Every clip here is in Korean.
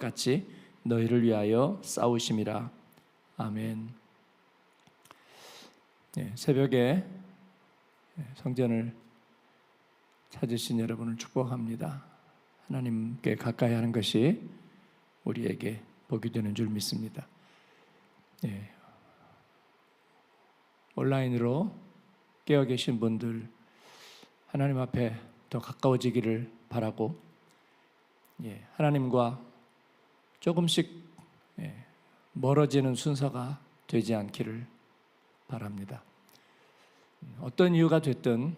같이 너희를 위하여 싸우심이라. 아멘. 새벽에 성전을 찾으신 여러분을 축복합니다. 하나님께 가까이 하는 것이 우리에게 복이 되는 줄 믿습니다. 온라인으로 깨어 계신 분들 하나님 앞에 더 가까워지기를 바라고, 하나님과 조금씩 멀어지는 순서가 되지 않기를 바랍니다. 어떤 이유가 됐든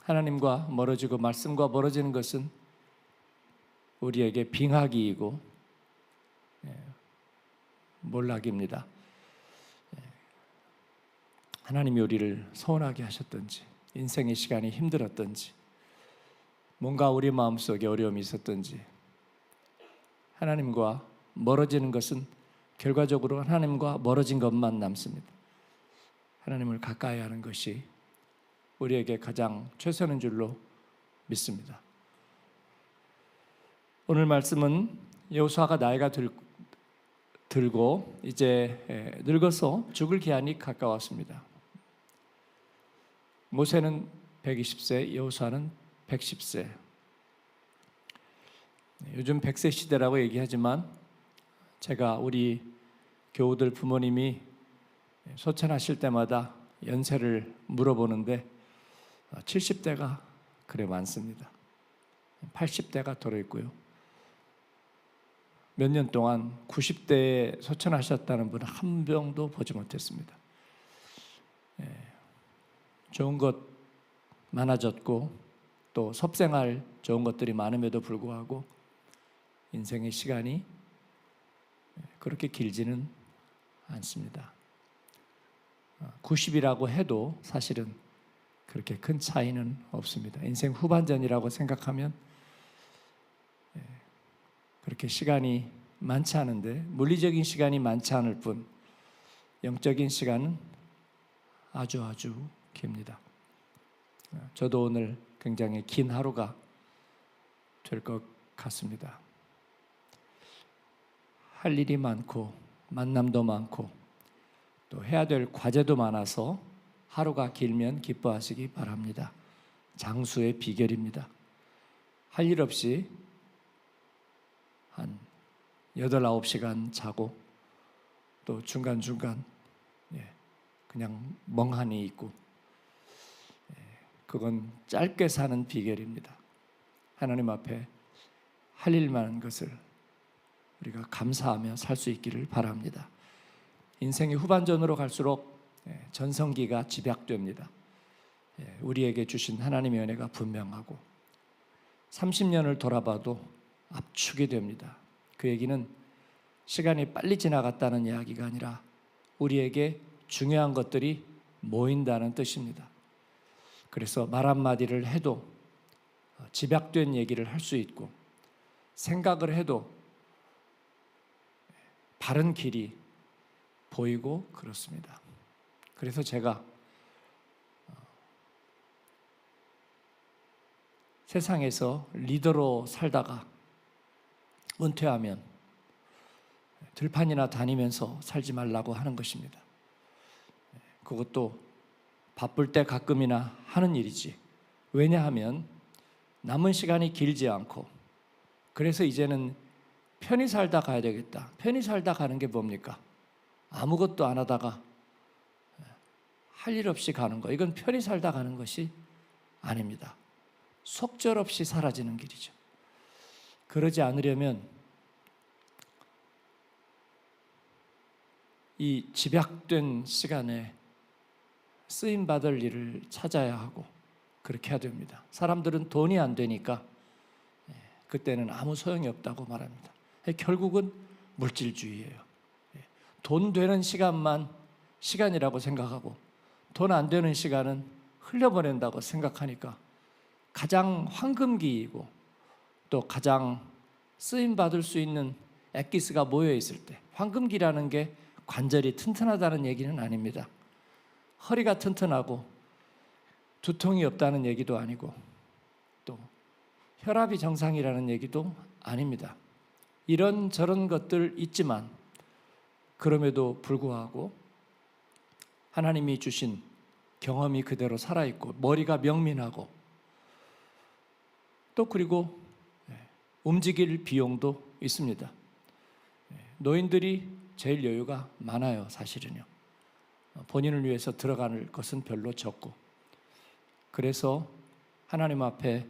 하나님과 멀어지고 말씀과 멀어지는 것은 우리에게 빙하기이고 몰락입니다. 하나님이 우리를 소원하게 하셨던지, 인생의 시간이 힘들었던지, 뭔가 우리 마음속에 어려움이 있었던지, 하나님과 멀어지는 것은 결과적으로 하나님과 멀어진 것만 남습니다. 하나님을 가까이 하는 것이 우리에게 가장 최선인 줄로 믿습니다. 오늘 말씀은 여호수아가 나이가 들고 이제 늙어서 죽을 기한이 가까웠습니다. 모세는 120세, 여호수아는 110세. 요즘 100세 시대라고 얘기하지만 제가 우리 교우들 부모님이 소천하실 때마다 연세를 물어보는데 70대가 그래 많습니다. 80대가 들어 있고요. 몇 년 동안 90대에 소천하셨다는 분은 한 명도 보지 못했습니다. 좋은 것 많아졌고 또 섭생할 좋은 것들이 많음에도 불구하고 인생의 시간이 그렇게 길지는 않습니다. 90이라고 해도 사실은 그렇게 큰 차이는 없습니다. 인생 후반전이라고 생각하면 그렇게 시간이 많지 않은데, 물리적인 시간이 많지 않을 뿐 영적인 시간은 아주 깁니다. 저도 오늘 굉장히 긴 하루가 될 것 같습니다. 할 일이 많고 만남도 많고 또 해야 될 과제도 많아서 하루가 길면 기뻐하시기 바랍니다. 장수의 비결입니다. 할 일 없이 한 8, 9시간 자고 또 중간중간 그냥 멍하니 있고, 그건 짧게 사는 비결입니다. 하나님 앞에 할 일 많은 것을 우리가 감사하며 살 수 있기를 바랍니다. 인생이 후반전으로 갈수록 전성기가 집약됩니다. 우리에게 주신 하나님의 은혜가 분명하고 30년을 돌아봐도 압축이 됩니다. 그 얘기는 시간이 빨리 지나갔다는 이야기가 아니라 우리에게 중요한 것들이 모인다는 뜻입니다. 그래서 말 한마디를 해도 집약된 얘기를 할 수 있고, 생각을 해도 바른 길이 보이고 그렇습니다. 그래서 제가 세상에서 리더로 살다가 은퇴하면 들판이나 다니면서 살지 말라고 하는 것입니다. 그것도 바쁠 때 가끔이나 하는 일이지. 왜냐하면 남은 시간이 길지 않고, 그래서 이제는 편히 살다 가야 되겠다. 편히 살다 가는 게 뭡니까? 아무것도 안 하다가 할 일 없이 가는 거, 이건 편히 살다 가는 것이 아닙니다. 속절없이 사라지는 길이죠. 그러지 않으려면 이 집약된 시간에 쓰임받을 일을 찾아야 하고 그렇게 해야 됩니다. 사람들은 돈이 안 되니까 그때는 아무 소용이 없다고 말합니다. 결국은 물질주의예요. 돈 되는 시간만 시간이라고 생각하고 돈 안 되는 시간은 흘려보낸다고 생각하니까 가장 황금기이고 또 가장 쓰임받을 수 있는 엑기스가 모여 있을 때, 황금기라는 게 관절이 튼튼하다는 얘기는 아닙니다. 허리가 튼튼하고 두통이 없다는 얘기도 아니고 또 혈압이 정상이라는 얘기도 아닙니다. 이런저런 것들 있지만 그럼에도 불구하고 하나님이 주신 경험이 그대로 살아있고 머리가 명민하고 또 그리고 움직일 비용도 있습니다. 노인들이 제일 여유가 많아요. 사실은요. 본인을 위해서 들어가는 것은 별로 적고, 그래서 하나님 앞에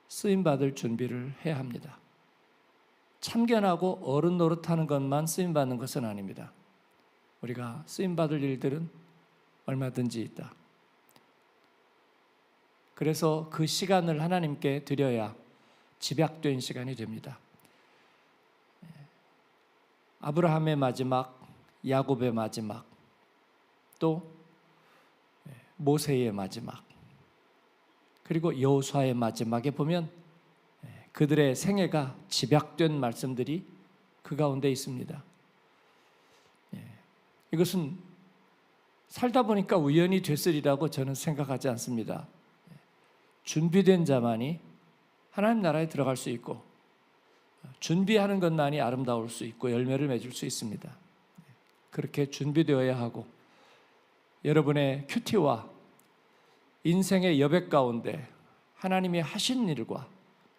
쓰임받을 준비를 해야 합니다. 참견하고 어른 노릇하는 것만 쓰임받는 것은 아닙니다. 우리가 쓰임받을 일들은 얼마든지 있다. 그래서 그 시간을 하나님께 드려야 집약된 시간이 됩니다. 아브라함의 마지막, 야곱의 마지막, 또 모세의 마지막, 그리고 여호수아의 마지막에 보면 그들의 생애가 집약된 말씀들이 그 가운데 있습니다. 이것은 살다 보니까 우연히 됐으리라고 저는 생각하지 않습니다. 준비된 자만이 하나님 나라에 들어갈 수 있고, 준비하는 것만이 아름다울 수 있고 열매를 맺을 수 있습니다. 그렇게 준비되어야 하고, 여러분의 큐티와 인생의 여백 가운데 하나님이 하신 일과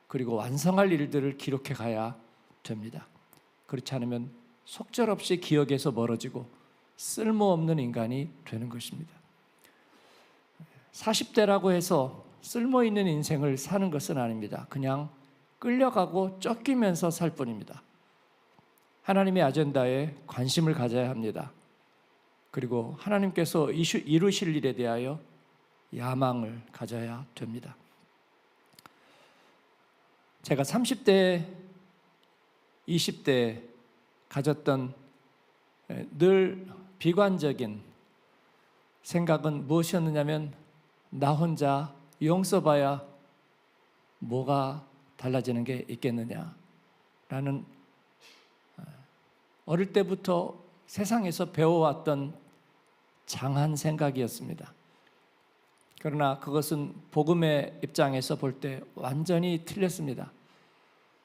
그리고 완성할 일들을 기록해 가야 됩니다. 그렇지 않으면 속절없이 기억에서 멀어지고 쓸모없는 인간이 되는 것입니다. 40대라고 해서 쓸모있는 인생을 사는 것은 아닙니다. 그냥 끌려가고 쫓기면서 살 뿐입니다. 하나님의 아젠다에 관심을 가져야 합니다. 그리고 하나님께서 이루실 일에 대하여 야망을 가져야 됩니다. 제가 30대, 20대 가졌던 늘 비관적인 생각은 무엇이었느냐면, 나 혼자 용서봐야 뭐가 달라지는 게 있겠느냐라는 어릴 때부터 세상에서 배워왔던 장한 생각이었습니다. 그러나 그것은 복음의 입장에서 볼 때 완전히 틀렸습니다.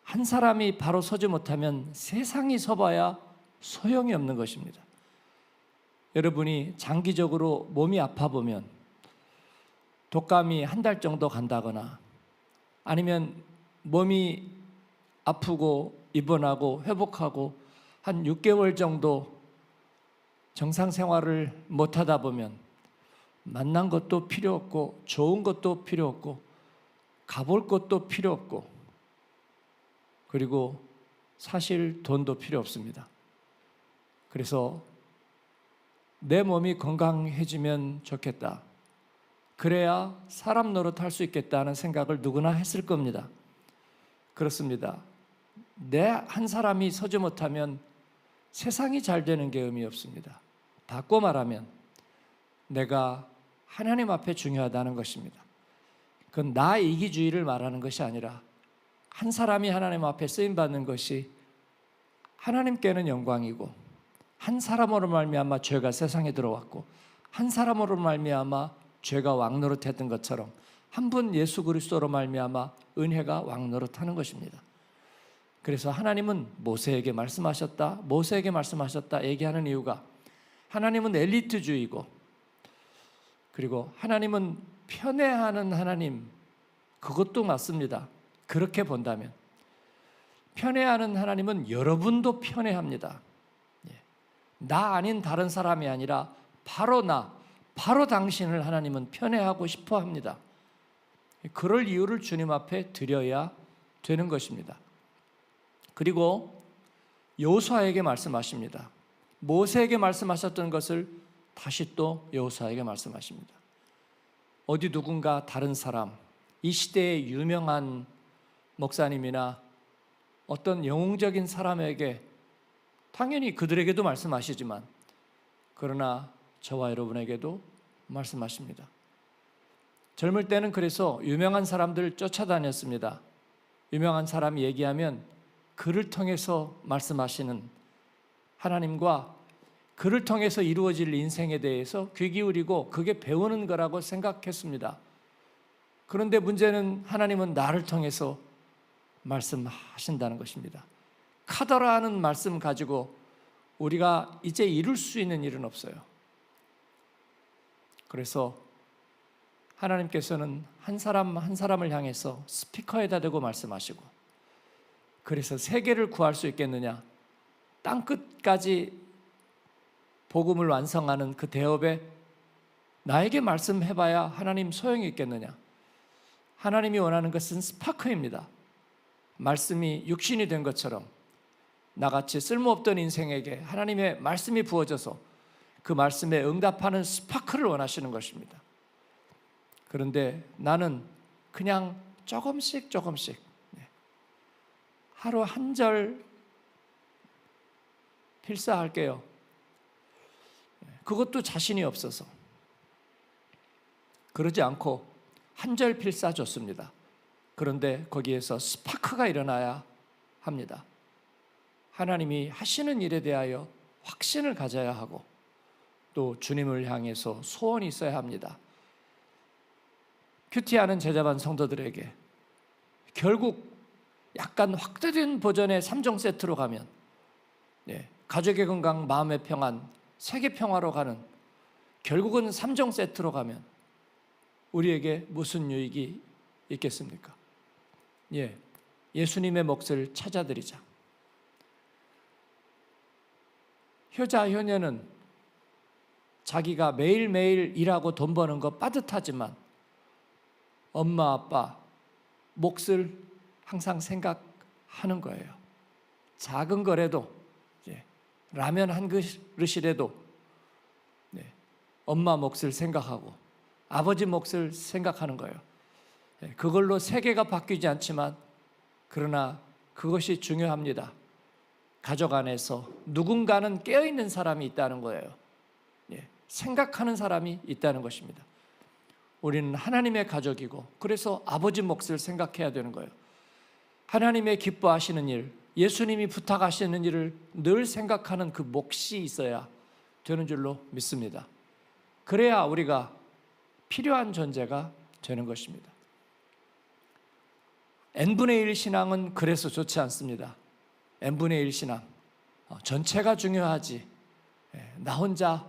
한 사람이 바로 서지 못하면 세상이 서봐야 소용이 없는 것입니다. 여러분이 장기적으로 몸이 아파 보면 독감이 한 달 정도 간다거나, 아니면 몸이 아프고 입원하고 회복하고 한 6개월 정도 정상 생활을 못하다 보면 만난 것도 필요 없고 좋은 것도 필요 없고 가볼 것도 필요 없고, 그리고 사실 돈도 필요 없습니다. 그래서 내 몸이 건강해지면 좋겠다, 그래야 사람 노릇할 수 있겠다는 생각을 누구나 했을 겁니다. 그렇습니다. 내 한 사람이 서지 못하면 세상이 잘 되는 게 의미 없습니다. 바꿔 말하면 내가 하나님 앞에 중요하다는 것입니다. 그건 나 이기주의를 말하는 것이 아니라 한 사람이 하나님 앞에 쓰임받는 것이 하나님께는 영광이고, 한 사람으로 말미암아 죄가 세상에 들어왔고 한 사람으로 말미암아 죄가 왕노릇했던 것처럼 한 분 예수 그리스도로 말미암아 은혜가 왕노릇하는 것입니다. 그래서 하나님은 모세에게 말씀하셨다 얘기하는 이유가, 하나님은 엘리트주의고, 그리고 하나님은 편애하는 하나님, 그것도 맞습니다. 그렇게 본다면 편애하는 하나님은 여러분도 편애합니다. 나 아닌 다른 사람이 아니라 바로 바로 당신을 하나님은 편애하고 싶어 합니다. 그럴 이유를 주님 앞에 드려야 되는 것입니다. 그리고 여호수아에게 말씀하십니다. 모세에게 말씀하셨던 것을 다시 또 여호수아에게 말씀하십니다. 어디 누군가 다른 사람, 이 시대의 유명한 목사님이나 어떤 영웅적인 사람에게, 당연히 그들에게도 말씀하시지만 그러나 저와 여러분에게도 말씀하십니다. 젊을 때는 그래서 유명한 사람들 쫓아다녔습니다. 유명한 사람이 얘기하면 그를 통해서 말씀하시는 하나님과 그를 통해서 이루어질 인생에 대해서 귀 기울이고 그게 배우는 거라고 생각했습니다. 그런데 문제는 하나님은 나를 통해서 말씀하신다는 것입니다. 카더라는 말씀 가지고 우리가 이제 이룰 수 있는 일은 없어요. 그래서 하나님께서는 한 사람 한 사람을 향해서 스피커에다 대고 말씀하시고, 그래서 세계를 구할 수 있겠느냐, 땅끝까지 복음을 완성하는 그 대업에 나에게 말씀해봐야 하나님 소용이 있겠느냐. 하나님이 원하는 것은 스파크입니다. 말씀이 육신이 된 것처럼 나같이 쓸모없던 인생에게 하나님의 말씀이 부어져서 그 말씀에 응답하는 스파크를 원하시는 것입니다. 그런데 나는 그냥 조금씩 하루 한 절 필사할게요. 그것도 자신이 없어서 그러지 않고 한 절 필사 좋습니다. 그런데 거기에서 스파크가 일어나야 합니다. 하나님이 하시는 일에 대하여 확신을 가져야 하고 또 주님을 향해서 소원이 있어야 합니다. 큐티하는 제자반 성도들에게 결국 약간 확대된 버전의 3종 세트로 가면 가족의 건강, 마음의 평안, 세계 평화로 가는, 결국은 3종 세트로 가면 우리에게 무슨 유익이 있겠습니까? 예수님의 몫을 찾아드리자. 효자, 효녀는 자기가 매일매일 일하고 돈 버는 거 빠듯하지만 엄마, 아빠 몫을 항상 생각하는 거예요. 작은 거라도, 라면 한 그릇이라도 엄마 몫을 생각하고 아버지 몫을 생각하는 거예요. 그걸로 세계가 바뀌지 않지만 그러나 그것이 중요합니다. 가족 안에서 누군가는 깨어있는 사람이 있다는 거예요. 생각하는 사람이 있다는 것입니다. 우리는 하나님의 가족이고 그래서 아버지 몫을 생각해야 되는 거예요. 하나님의 기뻐하시는 일, 예수님이 부탁하시는 일을 늘 생각하는 그 몫이 있어야 되는 줄로 믿습니다. 그래야 우리가 필요한 존재가 되는 것입니다. n분의 1 신앙은 그래서 좋지 않습니다. n분의 1 신앙, 전체가 중요하지 나 혼자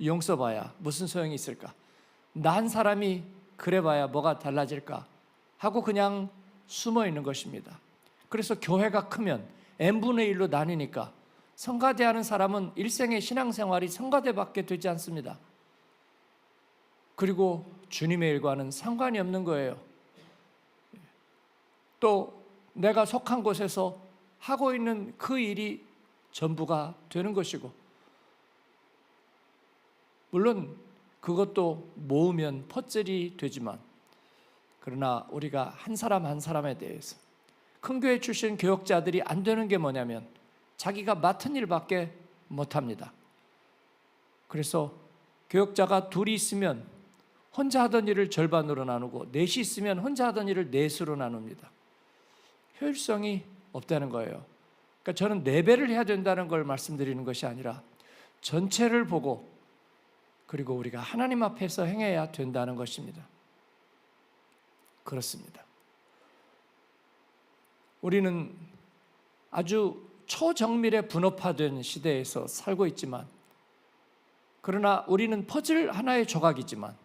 용서봐야 무슨 소용이 있을까, 나 한 사람이 그래봐야 뭐가 달라질까 하고 그냥 숨어 있는 것입니다. 그래서 교회가 크면 n분의 1로 나뉘니까 성가대하는 사람은 일생의 신앙생활이 성가대밖에 되지 않습니다. 그리고 주님의 일과는 상관이 없는 거예요. 또 내가 속한 곳에서 하고 있는 그 일이 전부가 되는 것이고, 물론 그것도 모으면 퍼즐이 되지만, 그러나 우리가 한 사람 한 사람에 대해서, 큰 교회 출신 교역자들이 안 되는 게 뭐냐면 자기가 맡은 일밖에 못합니다. 그래서 교역자가 둘이 있으면 혼자 하던 일을 절반으로 나누고 넷이 있으면 혼자 하던 일을 넷으로 나눕니다. 효율성이 없다는 거예요. 그러니까 저는 4배를 해야 된다는 걸 말씀드리는 것이 아니라 전체를 보고 그리고 우리가 하나님 앞에서 행해야 된다는 것입니다. 그렇습니다. 우리는 아주 초정밀에 분업화된 시대에서 살고 있지만, 그러나 우리는 퍼즐 하나의 조각이지만,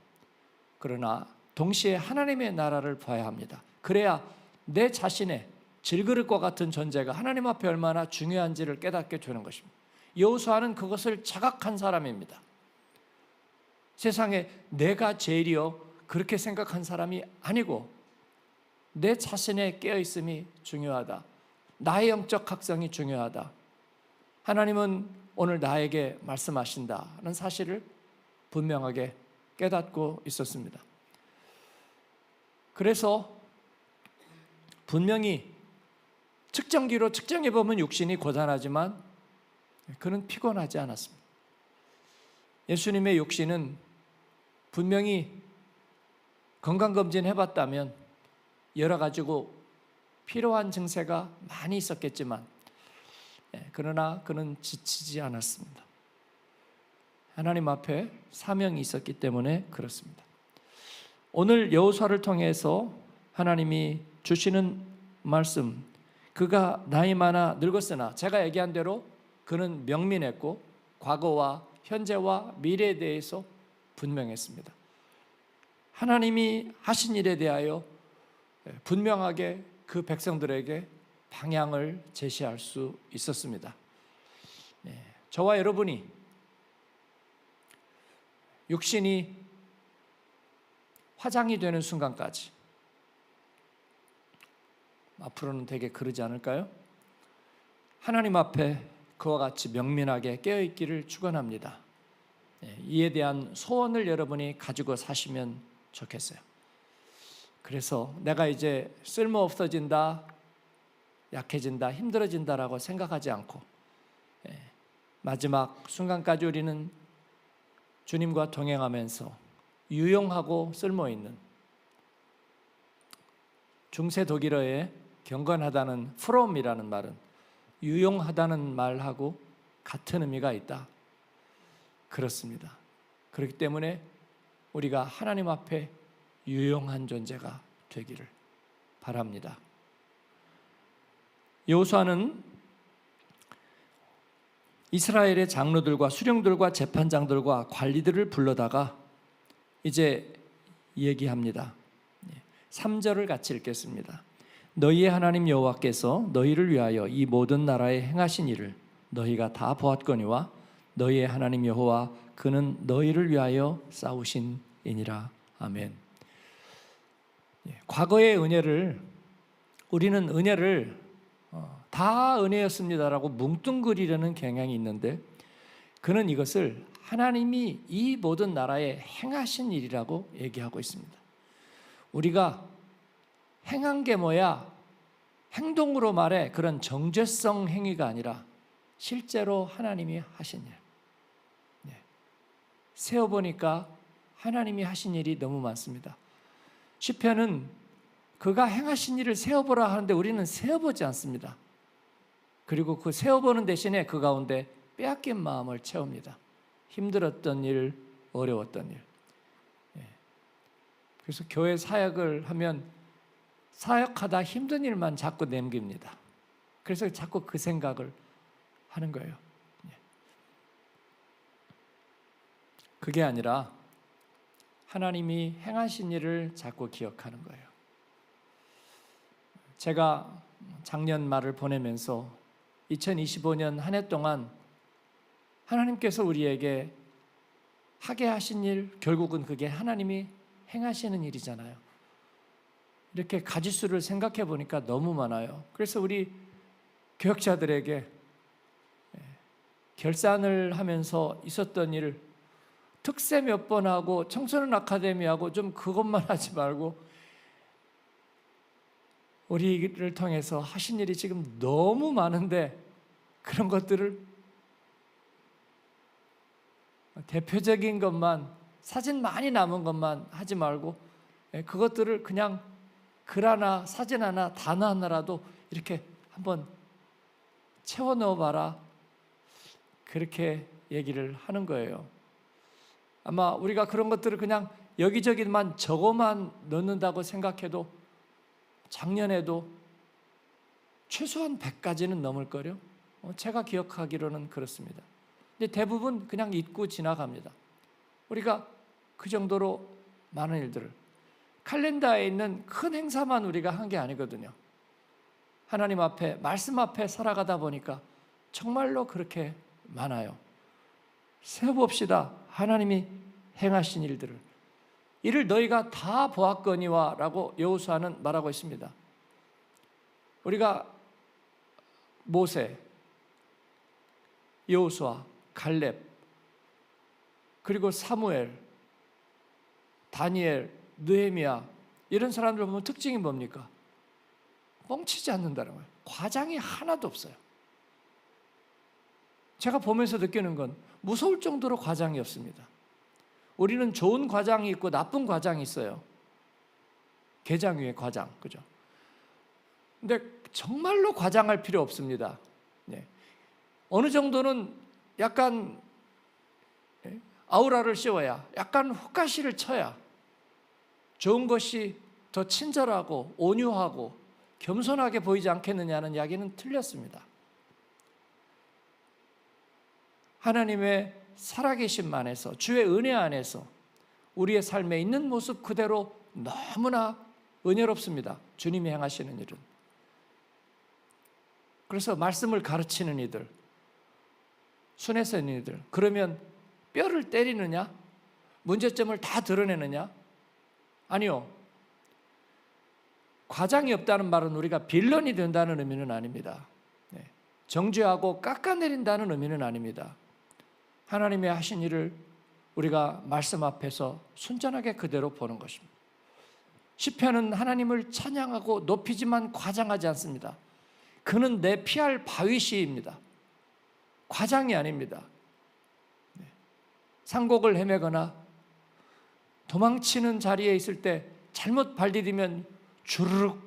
그러나 동시에 하나님의 나라를 봐야 합니다. 그래야 내 자신의 질그릇과 같은 존재가 하나님 앞에 얼마나 중요한지를 깨닫게 되는 것입니다. 여호수아는 그것을 자각한 사람입니다. 세상에 내가 제일이요 그렇게 생각한 사람이 아니고 내 자신의 깨어있음이 중요하다. 나의 영적 각성이 중요하다. 하나님은 오늘 나에게 말씀하신다는 사실을 분명하게 깨닫고 있었습니다. 그래서 분명히 측정기로 측정해보면 육신이 고단하지만 그는 피곤하지 않았습니다. 예수님의 육신은 분명히 건강검진 해봤다면 여러 가지고 필요한 증세가 많이 있었겠지만, 그러나 그는 지치지 않았습니다. 하나님 앞에 사명이 있었기 때문에 그렇습니다. 오늘 여호수아를 통해서 하나님이 주시는 말씀, 그가 나이 많아 늙었으나 제가 얘기한 대로 그는 명민했고 과거와 현재와 미래에 대해서 분명했습니다. 하나님이 하신 일에 대하여 분명하게 그 백성들에게 방향을 제시할 수 있었습니다. 저와 여러분이 육신이 화장이 되는 순간까지, 앞으로는 되게 그러지 않을까요? 하나님 앞에 그와 같이 명민하게 깨어있기를 축원합니다. 이에 대한 소원을 여러분이 가지고 사시면 좋겠어요. 그래서 내가 이제 쓸모없어진다, 약해진다, 힘들어진다라고 생각하지 않고 마지막 순간까지 우리는 주님과 동행하면서 유용하고 쓸모있는, 중세 독일어에 경건하다는 프롬이라는 말은 유용하다는 말하고 같은 의미가 있다. 그렇습니다. 그렇기 때문에 우리가 하나님 앞에 유용한 존재가 되기를 바랍니다. 여호수아는 이스라엘의 장로들과 수령들과 재판장들과 관리들을 불러다가 이제 얘기합니다. 3절을 같이 읽겠습니다. 너희의 하나님 여호와께서 너희를 위하여 이 모든 나라에 행하신 일을 너희가 다 보았거니와 너희의 하나님 여호와 그는 너희를 위하여 싸우신 이니라. 아멘. 과거의 은혜를, 우리는 은혜를 다 은혜였습니다라고 뭉뚱그리려는 경향이 있는데, 그는 이것을 하나님이 이 모든 나라에 행하신 일이라고 얘기하고 있습니다. 우리가 행한 게 뭐야? 행동으로 말해 그런 정죄성 행위가 아니라 실제로 하나님이 하신 일. 세어보니까 하나님이 하신 일이 너무 많습니다. 시편은 그가 행하신 일을 세어보라 하는데 우리는 세어보지 않습니다. 그리고 그 세어보는 대신에 그 가운데 빼앗긴 마음을 채웁니다. 힘들었던 일, 어려웠던 일. 그래서 교회 사역을 하면 사역하다 힘든 일만 자꾸 남깁니다. 그래서 자꾸 그 생각을 하는 거예요. 그게 아니라 하나님이 행하신 일을 자꾸 기억하는 거예요. 제가 작년 말을 보내면서 2025년 한 해 동안 하나님께서 우리에게 하게 하신 일, 결국은 그게 하나님이 행하시는 일이잖아요. 이렇게 가지수를 생각해 보니까 너무 많아요. 그래서 우리 교역자들에게 결산을 하면서 있었던 일, 특세 몇 번 하고 청소년 아카데미 하고 좀 그것만 하지 말고 우리를 통해서 하신 일이 지금 너무 많은데 그런 것들을 대표적인 것만, 사진 많이 남은 것만 하지 말고 그것들을 그냥 글 하나, 사진 하나, 단어 하나라도 이렇게 한번 채워 넣어봐라. 그렇게 얘기를 하는 거예요. 아마 우리가 그런 것들을 그냥 여기저기만 적어만 넣는다고 생각해도 작년에도 최소한 100가지는 넘을걸요. 제가 기억하기로는 그렇습니다. 근데 대부분 그냥 잊고 지나갑니다. 우리가 그 정도로 많은 일들을, 칼렌더에 있는 큰 행사만 우리가 한 게 아니거든요. 하나님 앞에, 말씀 앞에 살아가다 보니까 정말로 그렇게 많아요. 세어봅시다. 하나님이 행하신 일들을. 이를 너희가 다 보았거니와 라고 여호수아는 말하고 있습니다. 우리가 모세, 여호수아, 갈렙, 그리고 사무엘, 다니엘, 느헤미야, 이런 사람들 보면 특징이 뭡니까? 뻥치지 않는다는 거예요. 과장이 하나도 없어요. 제가 보면서 느끼는 건 무서울 정도로 과장이 없습니다. 우리는 좋은 과장이 있고 나쁜 과장이 있어요. 게장 위에 과장, 그죠? 근데 정말로 과장할 필요 없습니다. 어느 정도는 약간 아우라를 씌워야, 약간 훅가시를 쳐야 좋은 것이 더 친절하고 온유하고 겸손하게 보이지 않겠느냐는 이야기는 틀렸습니다. 하나님의 살아계심 안에서, 주의 은혜 안에서 우리의 삶에 있는 모습 그대로 너무나 은혜롭습니다. 주님이 행하시는 일은. 그래서 말씀을 가르치는 이들, 순회서 있는 이들, 그러면 뼈를 때리느냐? 문제점을 다 드러내느냐? 아니요. 과장이 없다는 말은 우리가 빌런이 된다는 의미는 아닙니다. 정죄하고 깎아내린다는 의미는 아닙니다. 하나님의 하신 일을 우리가 말씀 앞에서 순전하게 그대로 보는 것입니다. 시편은 하나님을 찬양하고 높이지만 과장하지 않습니다. 그는 내 피할 바위시입니다. 과장이 아닙니다. 상곡을 헤매거나 도망치는 자리에 있을 때 잘못 발 디디면 주르륵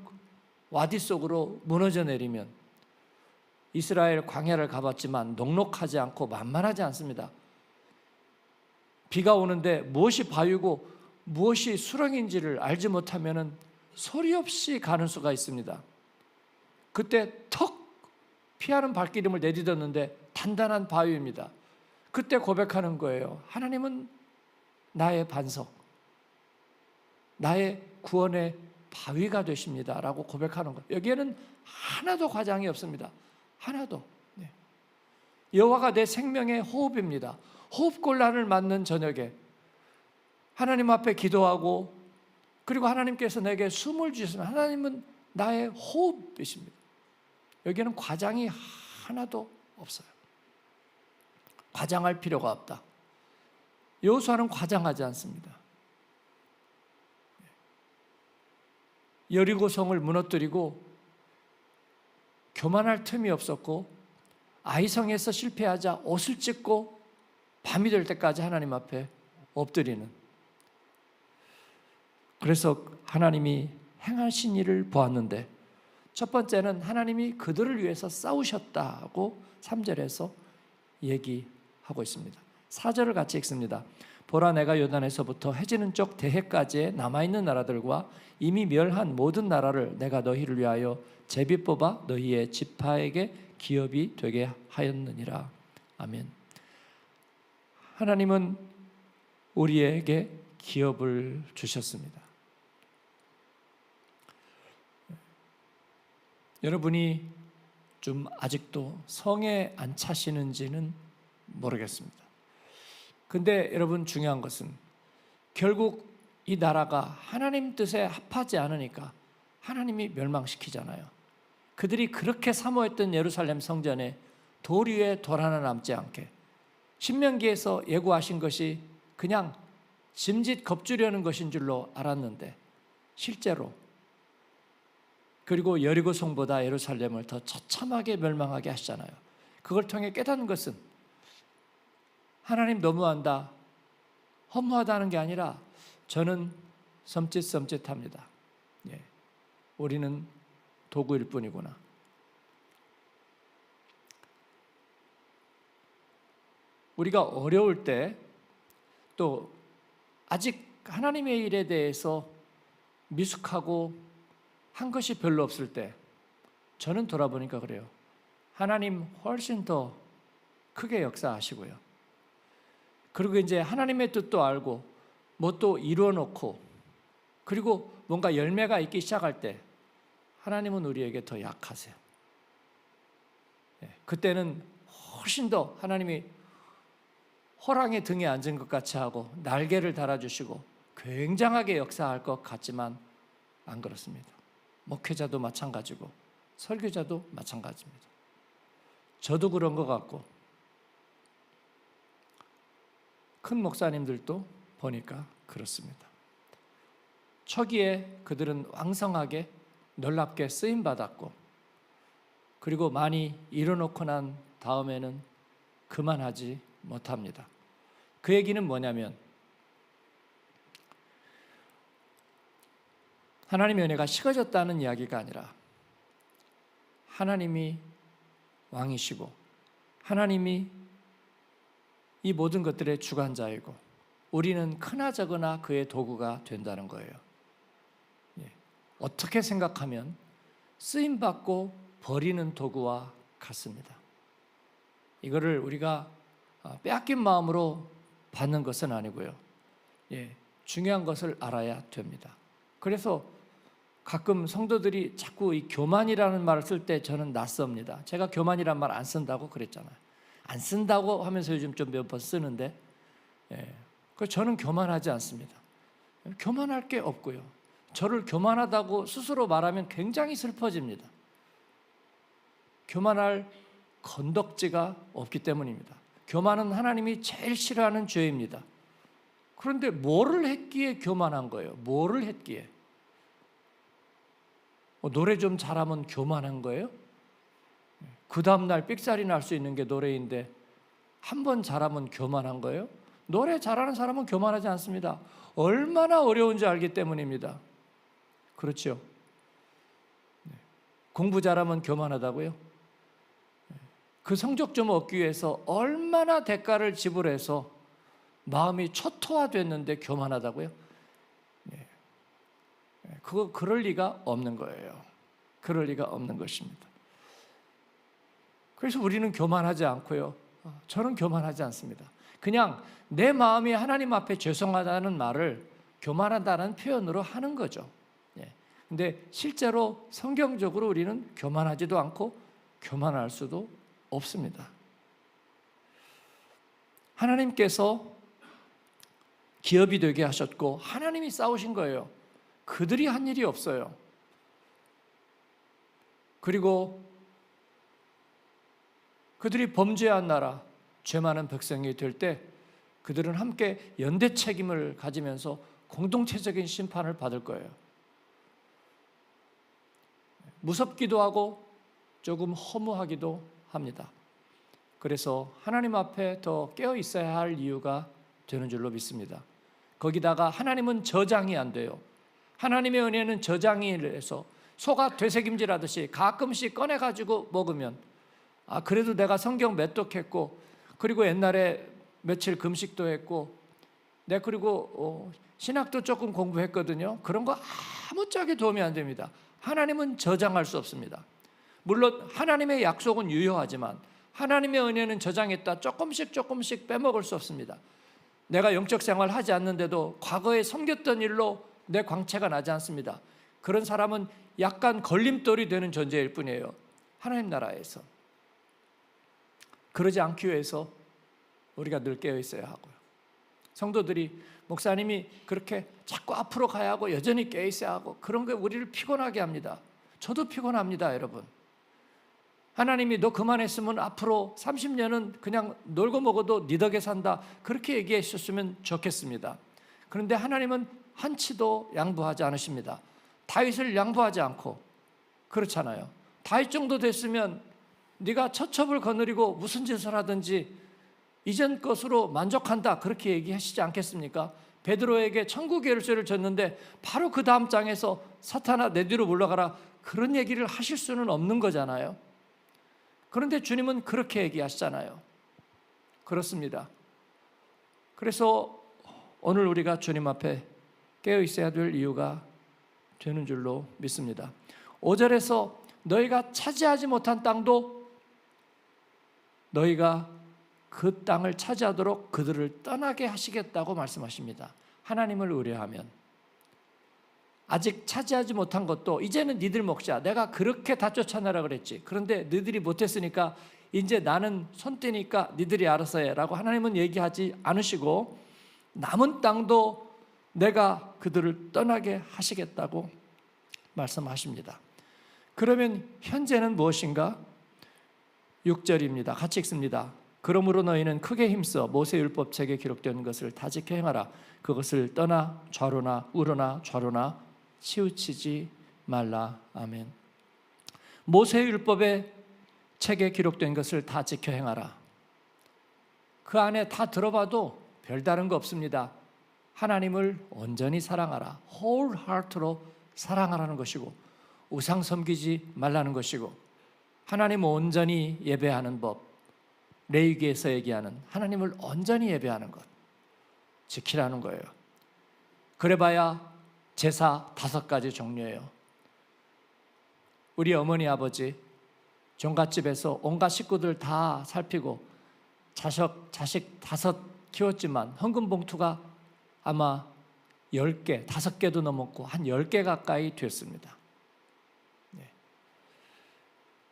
와디 속으로 무너져 내리면, 이스라엘 광야를 가봤지만 녹록하지 않고 만만하지 않습니다. 비가 오는데 무엇이 바위고 무엇이 수렁인지를 알지 못하면 소리 없이 가는 수가 있습니다. 그때 턱 피하는 발기름을 내딛었는데 단단한 바위입니다. 그때 고백하는 거예요. 하나님은 나의 반석, 나의 구원의 바위가 되십니다 라고 고백하는 거예요. 여기에는 하나도 과장이 없습니다. 하나도. 여호와가 내 생명의 호흡입니다. 호흡곤란을 맞는 저녁에 하나님 앞에 기도하고, 그리고 하나님께서 내게 숨을 주셨으면 하나님은 나의 호흡이십니다. 여기에는 과장이 하나도 없어요. 과장할 필요가 없다. 여호수아는 과장하지 않습니다. 여리고성을 무너뜨리고 교만할 틈이 없었고, 아이성에서 실패하자 옷을 찢고 밤이 될 때까지 하나님 앞에 엎드리는, 그래서 하나님이 행하신 일을 보았는데, 첫 번째는 하나님이 그들을 위해서 싸우셨다고 3절에서 얘기하고 있습니다. 4절을 같이 읽습니다. 보라, 내가 요단에서부터 해지는 쪽 대해까지의 남아있는 나라들과 이미 멸한 모든 나라를 내가 너희를 위하여 제비 뽑아 너희의 지파에게 기업이 되게 하였느니라. 아멘. 하나님은 우리에게 기업을 주셨습니다. 여러분이 좀 아직도 성에 안 차시는지는 모르겠습니다. 근데 여러분, 중요한 것은 결국 이 나라가 하나님 뜻에 합하지 않으니까 하나님이 멸망시키잖아요. 그들이 그렇게 사모했던 예루살렘 성전에 돌 위에 돌 하나 남지 않게, 신명기에서 예고하신 것이 그냥 짐짓 겁주려는 것인 줄로 알았는데 실제로, 그리고 여리고성보다 예루살렘을 더 처참하게 멸망하게 하시잖아요. 그걸 통해 깨닫는 것은 하나님 너무한다, 허무하다는 게 아니라 저는 섬찟합니다. 우리는 도구일 뿐이구나. 우리가 어려울 때, 또 아직 하나님의 일에 대해서 미숙하고 한 것이 별로 없을 때, 저는 돌아보니까 그래요. 하나님 훨씬 더 크게 역사하시고요. 그리고 이제 하나님의 뜻도 알고 뭐 또 이루어 놓고, 그리고 뭔가 열매가 있기 시작할 때 하나님은 우리에게 더 약하세요. 그때는 훨씬 더 하나님이 호랑이 등에 앉은 것 같이 하고 날개를 달아주시고 굉장하게 역사할 것 같지만 안 그렇습니다. 목회자도 마찬가지고 설교자도 마찬가지입니다. 저도 그런 것 같고 큰 목사님들도 보니까 그렇습니다. 초기에 그들은 왕성하게 놀랍게 쓰임받았고, 그리고 많이 이뤄놓고 난 다음에는 그만하지 못합니다. 그 얘기는 뭐냐면, 하나님의 은혜가 식어졌다는 이야기가 아니라 하나님이 왕이시고 하나님이 이 모든 것들의 주관자이고 우리는 크나 적으나 그의 도구가 된다는 거예요. 어떻게 생각하면 쓰임 받고 버리는 도구와 같습니다. 이거를 우리가 빼앗긴 마음으로 받는 것은 아니고요. 중요한 것을 알아야 됩니다. 그래서 가끔 성도들이 자꾸 이 교만이라는 말을 쓸 때 저는 낯섭니다. 제가 교만이란 말 안 쓴다고 그랬잖아요. 안 쓴다고 하면서 요즘 좀 몇 번 쓰는데, 저는 교만하지 않습니다. 교만할 게 없고요. 저를 교만하다고 스스로 말하면 굉장히 슬퍼집니다. 교만할 건덕지가 없기 때문입니다. 교만은 하나님이 제일 싫어하는 죄입니다. 그런데 뭐를 했기에 교만한 거예요? 뭐를 했기에? 노래 좀 잘하면 교만한 거예요? 그 다음날 삑살이 날 수 있는 게 노래인데 한 번 잘하면 교만한 거예요? 노래 잘하는 사람은 교만하지 않습니다. 얼마나 어려운지 알기 때문입니다. 그렇죠? 공부 잘하면 교만하다고요? 그 성적 좀 얻기 위해서 얼마나 대가를 지불해서 마음이 초토화됐는데 교만하다고요? 그럴 리가 없는 거예요. 그럴 리가 없는 것입니다. 그래서 우리는 교만하지 않고요. 저는 교만하지 않습니다. 그냥 내 마음이 하나님 앞에 죄송하다는 말을 교만하다는 표현으로 하는 거죠. 근데 실제로 성경적으로 우리는 교만하지도 않고 교만할 수도 없습니다. 하나님께서 기업이 되게 하셨고 하나님이 싸우신 거예요. 그들이 한 일이 없어요. 그리고 그들이 범죄한 나라, 죄 많은 백성이 될 때 그들은 함께 연대 책임을 가지면서 공동체적인 심판을 받을 거예요. 무섭기도 하고 조금 허무하기도 합니다. 그래서 하나님 앞에 더 깨어 있어야 할 이유가 되는 줄로 믿습니다. 거기다가 하나님은 저장이 안 돼요. 하나님의 은혜는 저장이 돼서 소가 되새김질하듯이 가끔씩 꺼내가지고 먹으면 그래도 내가 성경 매독했고 그리고 옛날에 며칠 금식도 했고 그리고 신학도 조금 공부했거든요. 그런 거 아무짝에 도움이 안 됩니다. 하나님은 저장할 수 없습니다. 물론 하나님의 약속은 유효하지만 하나님의 은혜는 저장했다 조금씩 빼먹을 수 없습니다. 내가 영적 생활을 하지 않는데도 과거에 섬겼던 일로 내 광채가 나지 않습니다. 그런 사람은 약간 걸림돌이 되는 존재일 뿐이에요. 하나님 나라에서. 그러지 않기 위해서 우리가 늘 깨어 있어야 하고요. 성도들이 목사님이 그렇게 자꾸 앞으로 가야 하고 여전히 깨어 있어야 하고 그런 게 우리를 피곤하게 합니다. 저도 피곤합니다, 여러분. 하나님이 너 그만했으면 앞으로 30년은 그냥 놀고 먹어도 네 덕에 산다 그렇게 얘기해 주셨으면 좋겠습니다. 그런데 하나님은 한치도 양보하지 않으십니다. 다윗을 양보하지 않고 그렇잖아요. 다윗 정도 됐으면 네가 처첩을 거느리고 무슨 짓을 하든지 이전 것으로 만족한다 그렇게 얘기하시지 않겠습니까? 베드로에게 천국 열쇠를 줬는데 바로 그 다음 장에서 사탄아 내 뒤로 물러가라 그런 얘기를 하실 수는 없는 거잖아요. 그런데 주님은 그렇게 얘기하시잖아요. 그렇습니다. 그래서 오늘 우리가 주님 앞에 깨어 있어야 될 이유가 되는 줄로 믿습니다. 5절에서 너희가 차지하지 못한 땅도 너희가 그 땅을 차지하도록 그들을 떠나게 하시겠다고 말씀하십니다. 하나님을 의뢰하면 아직 차지하지 못한 것도 이제는 니들 먹자. 내가 그렇게 다 쫓아내라 그랬지. 그런데 너희들이 못했으니까 이제 나는 손 떼니까 니들이 알아서 해라고 하나님은 얘기하지 않으시고 남은 땅도 내가 그들을 떠나게 하시겠다고 말씀하십니다. 그러면 현재는 무엇인가? 6절입니다. 같이 읽습니다. 그러므로 너희는 크게 힘써 모세율법책에 기록된 것을 다 지켜 행하라. 그것을 떠나 좌로나 우로나 좌로나 치우치지 말라. 아멘. 모세율법의 책에 기록된 것을 다 지켜 행하라. 그 안에 다 들어봐도 별다른 거 없습니다. 하나님을 온전히 사랑하라. whole heart로 사랑하라는 것이고 우상 섬기지 말라는 것이고 하나님 온전히 예배하는 법, 레위기에서 얘기하는 하나님을 온전히 예배하는 것 지키라는 거예요. 그래봐야 제사 5가지 종류예요. 우리 어머니 아버지 종갓집에서 온갖 식구들 다 살피고 자식 5 키웠지만 헌금 봉투가 아마 10개, 5개도 넘었고 한 10개 가까이 됐습니다.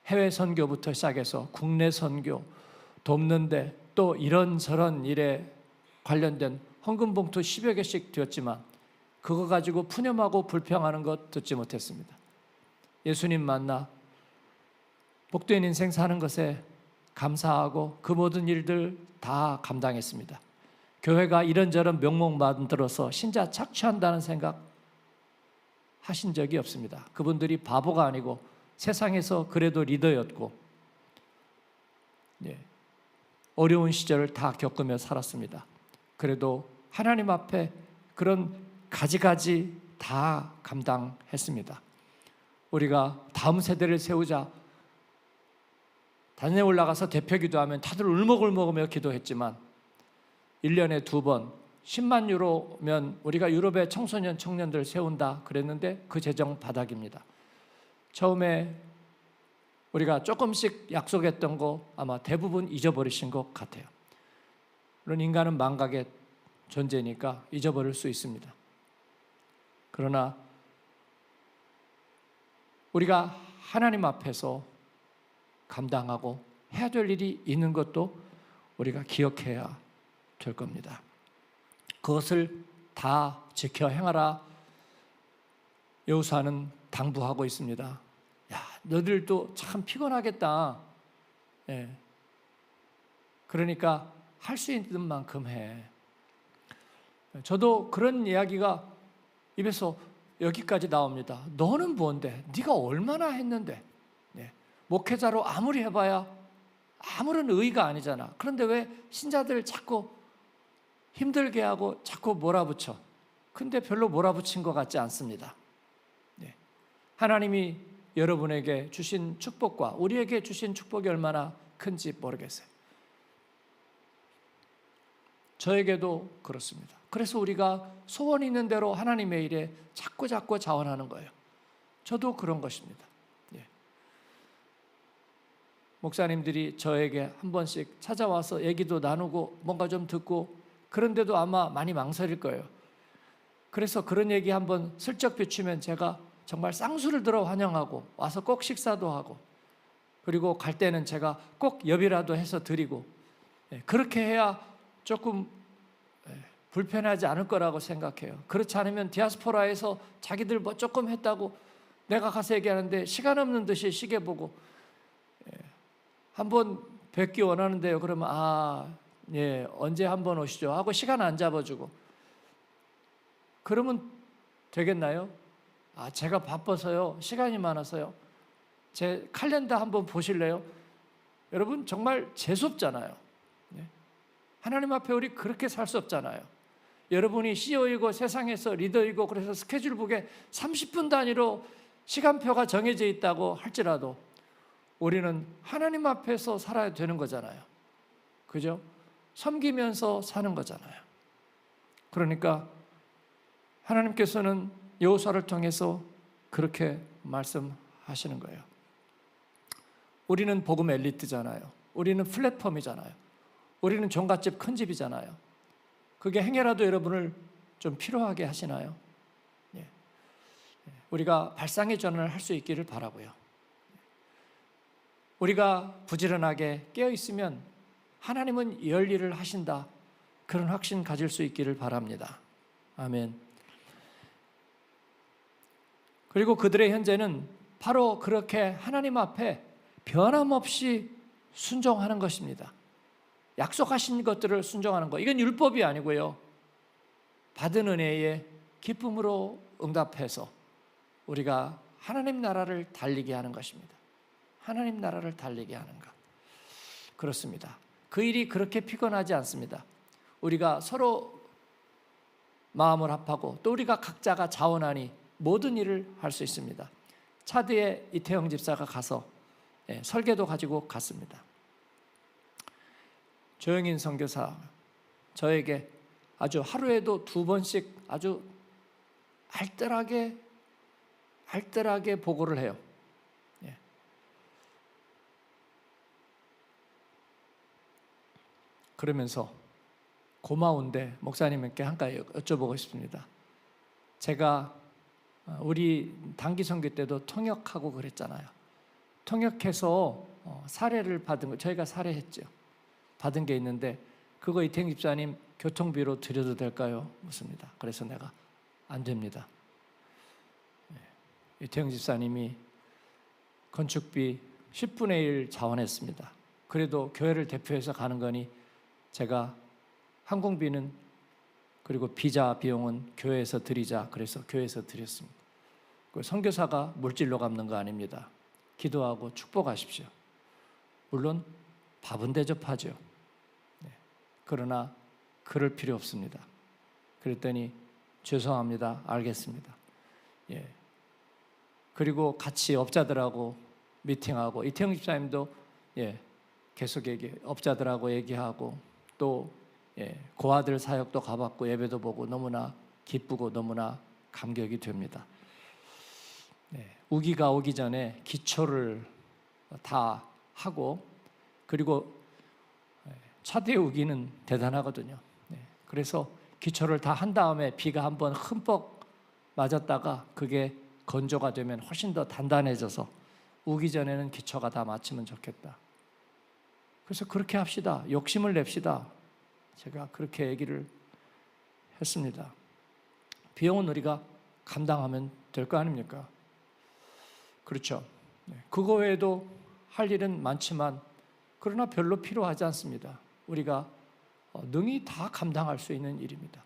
해외 선교부터 시작해서 국내 선교 돕는데 또 이런저런 일에 관련된 헌금 봉투 10여 개씩 되었지만 그거 가지고 푸념하고 불평하는 것 듣지 못했습니다. 예수님 만나 복된 인생 사는 것에 감사하고 그 모든 일들 다 감당했습니다. 교회가 이런저런 명목 만들어서 신자 착취한다는 생각 하신 적이 없습니다. 그분들이 바보가 아니고 세상에서 그래도 리더였고 어려운 시절을 다 겪으며 살았습니다. 그래도 하나님 앞에 그런 가지가지 다 감당했습니다. 우리가 다음 세대를 세우자 단에 올라가서 대표 기도하면 다들 울먹울먹으며 기도했지만 1년에 2번 10만 유로면 우리가 유럽의 청소년 청년들 세운다 그랬는데 그 재정 바닥입니다. 처음에 우리가 조금씩 약속했던 거 아마 대부분 잊어버리신 것 같아요. 물론 인간은 망각의 존재니까 잊어버릴 수 있습니다. 그러나 우리가 하나님 앞에서 감당하고 해야 될 일이 있는 것도 우리가 기억해야 될 겁니다. 그것을 다 지켜 행하라 여호수아는 당부하고 있습니다. 야, 너들도 참 피곤하겠다. 그러니까 할 수 있는 만큼 해. 저도 그런 이야기가 입에서 여기까지 나옵니다. 너는 뭔데? 네가 얼마나 했는데? 목회자로 아무리 해봐야 아무런 의의가 아니잖아. 그런데 왜 신자들 자꾸 힘들게 하고 자꾸 몰아붙여? 근데 별로 몰아붙인 것 같지 않습니다. 하나님이 여러분에게 주신 축복과 우리에게 주신 축복이 얼마나 큰지 모르겠어요. 저에게도 그렇습니다. 그래서 우리가 소원 있는 대로 하나님의 일에 자꾸 자원하는 거예요. 저도 그런 것입니다. 목사님들이 저에게 한 번씩 찾아와서 얘기도 나누고 뭔가 좀 듣고 그런데도 아마 많이 망설일 거예요. 그래서 그런 얘기 한번 슬쩍 비추면 제가 정말 쌍수를 들어 환영하고 와서 꼭 식사도 하고 그리고 갈 때는 제가 꼭 엽이라도 해서 드리고 그렇게 해야 조금 불편하지 않을 거라고 생각해요. 그렇지 않으면 디아스포라에서 자기들 뭐 조금 했다고 내가 가서 얘기하는데 시간 없는 듯이 시계 보고 한번 뵙기 원하는데요. 그러면 언제 한번 오시죠 하고 시간 안 잡아주고 그러면 되겠나요? 제가 바빠서요. 시간이 많아서요. 제 칼렌더 한번 보실래요? 여러분 정말 재수없잖아요. 하나님 앞에 우리 그렇게 살 수 없잖아요. 여러분이 CEO이고 세상에서 리더이고 그래서 스케줄북에 30분 단위로 시간표가 정해져 있다고 할지라도 우리는 하나님 앞에서 살아야 되는 거잖아요. 그죠? 섬기면서 사는 거잖아요. 그러니까 하나님께서는 여호수아를 통해서 그렇게 말씀하시는 거예요. 우리는 복음 엘리트잖아요. 우리는 플랫폼이잖아요. 우리는 종갓집 큰 집이잖아요. 그게 행여라도 여러분을 좀 필요하게 하시나요? 우리가 발상의 전환을 할 수 있기를 바라고요. 우리가 부지런하게 깨어있으면 하나님은 열일을 하신다. 그런 확신 가질 수 있기를 바랍니다. 아멘. 그리고 그들의 현재는 바로 그렇게 하나님 앞에 변함없이 순종하는 것입니다. 약속하신 것들을 순종하는 것. 이건 율법이 아니고요. 받은 은혜에 기쁨으로 응답해서 우리가 하나님 나라를 달리게 하는 것입니다. 하나님 나라를 달리게 하는 것. 그렇습니다. 그 일이 그렇게 피곤하지 않습니다. 우리가 서로 마음을 합하고 또 우리가 각자가 자원하니 모든 일을 할 수 있습니다. 차드에 이태영 집사가 가서 설계도 가지고 갔습니다. 조영인 선교사 저에게 아주 하루에도 2번씩 아주 알뜰하게 보고를 해요. 그러면서 고마운데 목사님께 한 가지 여쭤보고 싶습니다. 제가 우리 단기 선교 때도 통역하고 그랬잖아요. 통역해서 사례를 받은 거, 저희가 사례했죠. 받은 게 있는데 그거 이태영 집사님 교통비로 드려도 될까요? 묻습니다. 그래서 내가 안 됩니다. 이태영 집사님이 건축비 10분의 1 자원했습니다. 그래도 교회를 대표해서 가는 거니 제가 항공비는 그리고 비자 비용은 교회에서 드리자. 그래서 교회에서 드렸습니다. 선교사가 물질로 갚는 거 아닙니다. 기도하고 축복하십시오. 물론 밥은 대접하죠. 그러나 그럴 필요 없습니다. 그랬더니 죄송합니다. 알겠습니다. 그리고 같이 업자들하고 미팅하고 이태영 집사님도 계속 업자들하고 얘기하고 또 고아들 사역도 가봤고 예배도 보고 너무나 기쁘고 너무나 감격이 됩니다. 우기가 오기 전에 기초를 다 하고 그리고 차대 우기는 대단하거든요. 그래서 기초를 다 한 다음에 비가 한번 흠뻑 맞았다가 그게 건조가 되면 훨씬 더 단단해져서 우기 전에는 기초가 다 맞추면 좋겠다. 그래서 그렇게 합시다. 욕심을 냅시다. 제가 그렇게 얘기를 했습니다. 비용은 우리가 감당하면 될 거 아닙니까? 그렇죠. 그거 외에도 할 일은 많지만 그러나 별로 필요하지 않습니다. 우리가 능히 다 감당할 수 있는 일입니다.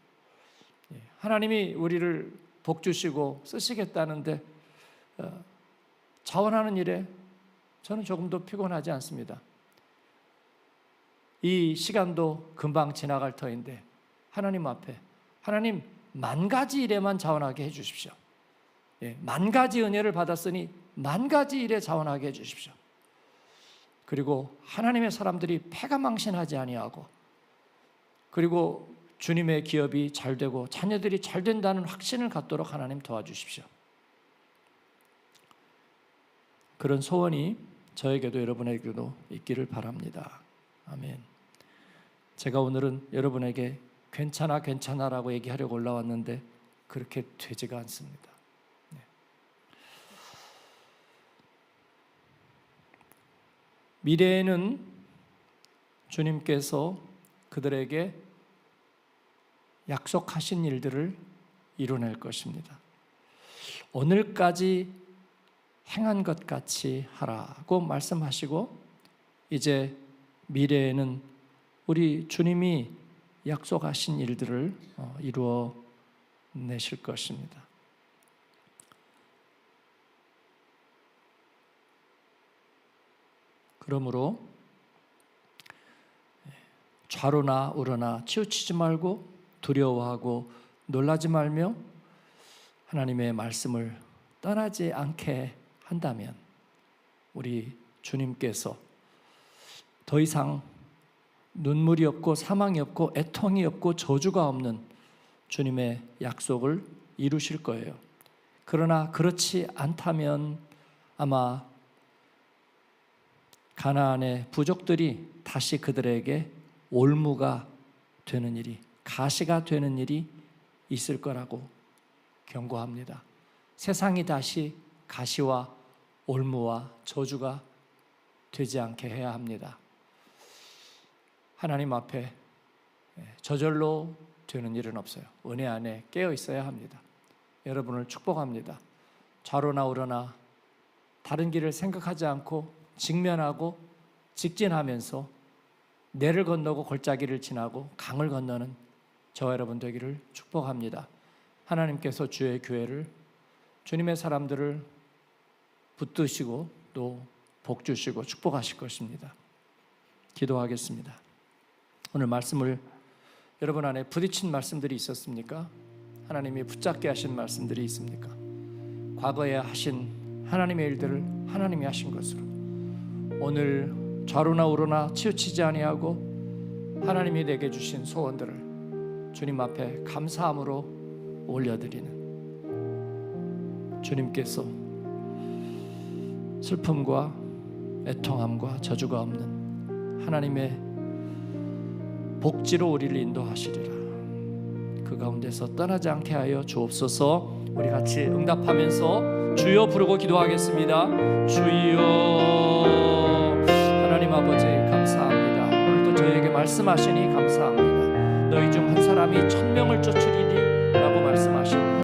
하나님이 우리를 복 주시고 쓰시겠다는데 자원하는 일에 저는 조금도 피곤하지 않습니다. 이 시간도 금방 지나갈 터인데 하나님 앞에 하나님 만 가지 일에만 자원하게 해주십시오. 만 가지 은혜를 받았으니 만 가지 일에 자원하게 해주십시오. 그리고 하나님의 사람들이 패가망신하지 아니하고 그리고 주님의 기업이 잘 되고 자녀들이 잘 된다는 확신을 갖도록 하나님 도와주십시오. 그런 소원이 저에게도 여러분에게도 있기를 바랍니다. 아멘. 제가 오늘은 여러분에게 괜찮아라고 얘기하려고 올라왔는데 그렇게 되지가 않습니다. 미래에는 주님께서 그들에게 약속하신 일들을 이뤄낼 것입니다. 오늘까지 행한 것 같이 하라고 말씀하시고 이제 미래에는 우리 주님이 약속하신 일들을 이루어 내실 것입니다. 그러므로 좌로나 우로나 치우치지 말고 두려워하고 놀라지 말며 하나님의 말씀을 떠나지 않게 한다면 우리 주님께서 더 이상 눈물이 없고 사망이 없고 애통이 없고 저주가 없는 주님의 약속을 이루실 거예요. 그러나 그렇지 않다면 아마 가나안의 부족들이 다시 그들에게 올무가 되는 일이, 가시가 되는 일이 있을 거라고 경고합니다. 세상이 다시 가시와 올무와 저주가 되지 않게 해야 합니다. 하나님 앞에 저절로 되는 일은 없어요. 은혜 안에 깨어 있어야 합니다. 여러분을 축복합니다. 좌로나 우로나 다른 길을 생각하지 않고 직면하고 직진하면서 내를 건너고 골짜기를 지나고 강을 건너는 저와 여러분 되기를 축복합니다. 하나님께서 주의 교회를, 주님의 사람들을 붙드시고 또 복 주시고 축복하실 것입니다. 기도하겠습니다. 오늘 말씀을 여러분 안에 부딪힌 말씀들이 있었습니까? 하나님이 붙잡게 하신 말씀들이 있습니까? 과거에 하신 하나님의 일들을 하나님이 하신 것으로 오늘 좌로나 우로나 치우치지 아니하고 하나님이 내게 주신 소원들을 주님 앞에 감사함으로 올려드리는 주님께서 슬픔과 애통함과 저주가 없는 하나님의 복지로 우리를 인도하시리라. 그 가운데서 떠나지 않게 하여 주옵소서. 우리 같이 응답하면서 주여 부르고 기도하겠습니다. 주여. 하나님 아버지 감사합니다. 오늘도 저에게 말씀하시니 감사합니다. 너희 중 한 사람이 1000명을 쫓으리니 라고 말씀하십니다.